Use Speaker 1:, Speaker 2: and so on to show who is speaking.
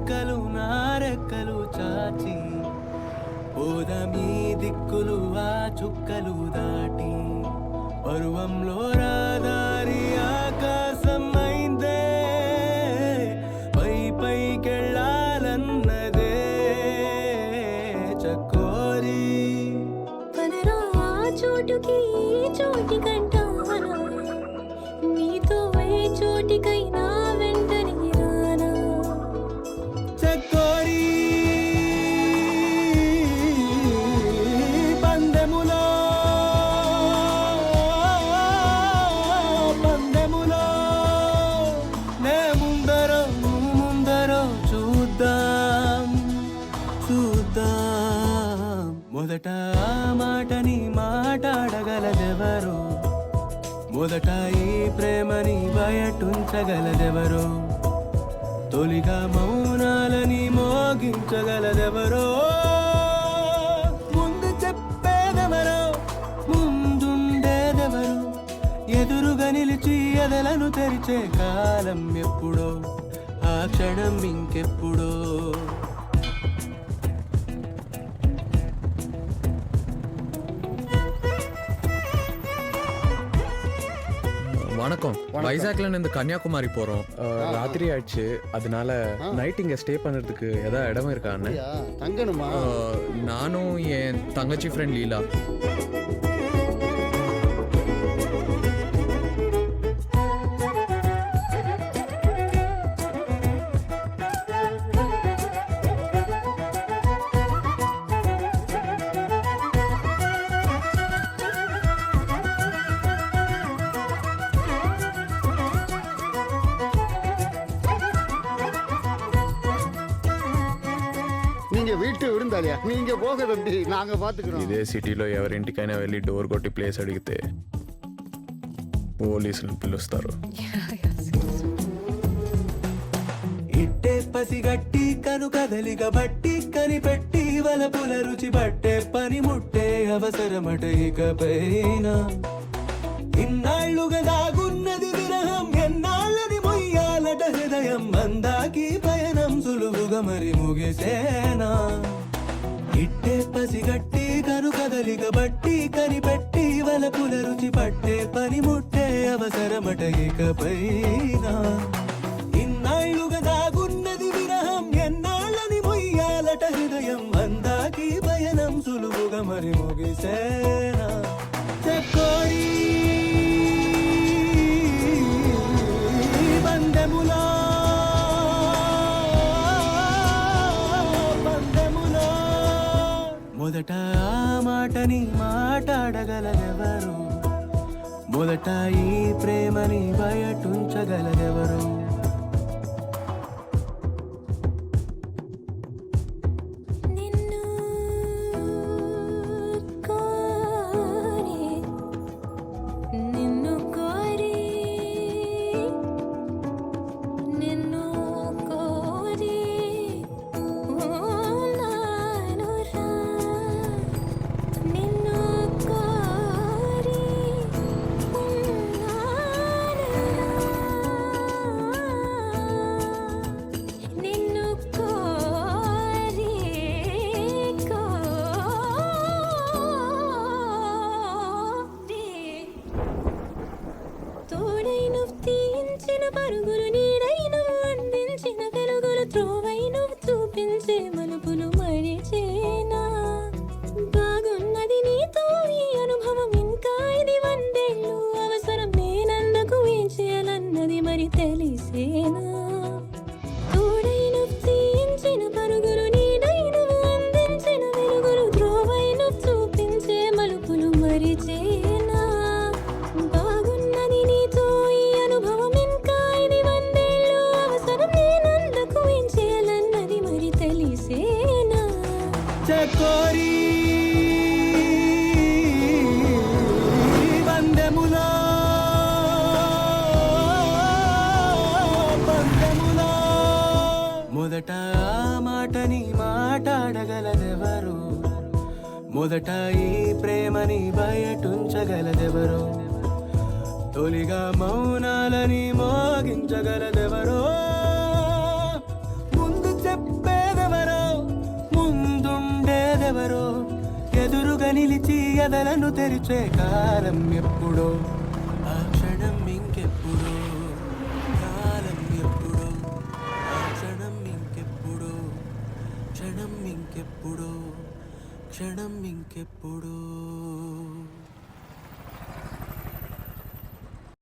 Speaker 1: రెక్కలు నారెక్కలు చాచి పోదమీ దిక్కులు ఆ చుక్కలు దాటి పరువంలో రాదారి ఆకాశం అయిందే పై పైకెళ్ళాలన్నదే చకోరి
Speaker 2: పదరా చోటుకి చోటి కంటానా నీతో ఏ చోటికైనా వెంటనే రానా
Speaker 1: చకోరి పందెములో నే ముందరో నువ్వు ముందరో చూద్దాం మొదట ఆ మాటని మాట్లాడగలదెవరో మొదట ఈ ప్రేమని బయటుంచగలదెవరో తొలిగా మౌనాలని మోగించగలదెవరో ముందు చెప్పేదెవరో ముందుండేదెవరో ఎదురుగా నిలిచి ఎదలను తెరిచే కాలం ఎప్పుడో ఆ క్షణం ఇంకెప్పుడో
Speaker 3: வணக்கம் வைசாக்ல இருந்து கன்னியாகுமரி போறோம் ராத்திரி ஆயிடுச்சு அதனால நைட் இங்க ஸ்டே பண்றதுக்கு ஏதாவது இடம் இருக்கா அண்ணன்
Speaker 4: தங்கணுமா
Speaker 3: நானும் என் தங்கச்சி ஃப்ரெண்ட் லீலா
Speaker 4: நீங்க வீட்டு விருந்தாளியா நீங்க போக தம்பி நாங்க பாத்துக்கிறோம்
Speaker 3: ఇదే సిటీలో ఎవరింటికైనా వెళ్ళి డోర్ కొట్టి ప్లేస్ అడిగితే పోలీసులు పిలుస్తారు
Speaker 1: ఇట్టే పసిగట్టి కను కదలిక బట్టి కనిపెట్టి వలపుల రుచి పట్టే పని ముట్టే అవసరమట ఇకపైన ఇన్నాళ్ళుగా దాగున్నది విరహం ఎన్నాళ్ళని మొయ్యాలట హృదయం అందాకి పయనం సులువుగా మరి ముగిసేనా ఇట్టే పసిగట్టి కను కదలిక బట్టి కనిపెట్టి వలపుల రుచి పట్టే పని ముట్టే అవసరమట ఇకపైన ఇన్నాళ్ళుగా దాగున్నది విరహం ఎన్నాళ్ళని మొయ్యాలట హృదయం అందాకి పయనం సులువుగా మరి ముగిసేనా చకోరి పందెములో మొదట ఆ మాటని మాట్లాడగలదెవరు మొదట ఈ ప్రేమని బయటుంచగలదెవరు
Speaker 2: నిన్ను కోరి నిన్ను కోరి నిన్ను కోరి ఉన్నానురా నిన్ను కోరి ఉన్నానురా నిన్ను కోరి తోడై నువ్వు తీయించిన పరుగులు నీడై నువ్వు అందించిన వెలుగులు త్రోవై నువ్వు చూపించే మలుపులు మరిచేనా బాగున్నది నీతో ఈ అనుభవం ఇంకా ఇది వందేళ్ళు అవసరం నేనందుకు ఏం చేయాలన్నది మరి తెలిసేనా తోడై నువ్వు తీయించిన పరుగులు నీడై నువ్వు అందించిన వెలుగులు త్రోవై నువ్వు చూపించే మలుపులు మరిచేనా బాగున్నది నీతో ఈ అనుభవం ఇంకా ఇది వందేళ్ళు అవసరం నేనందుకు ఏం చేయాలన్నది మరి తెలిసేనా
Speaker 1: చకోరి పందెములో మొదట ఆ మాటని మాట్లాడగలదెవరు మొదట ఈ ప్రేమని బయటుంచగలదెవరు తొలిగా మౌనాలని మోగించగలదెవరో ముందు ఎదలను తెరిచే కాలం ఎప్పుడో, ఆ క్షణం ఇంకెప్పుడో, కాలం ఎప్పుడో, ఆ క్షణం ఇంకెప్పుడో, క్షణం ఇంకెప్పుడో, క్షణం ఇంకెప్పుడో.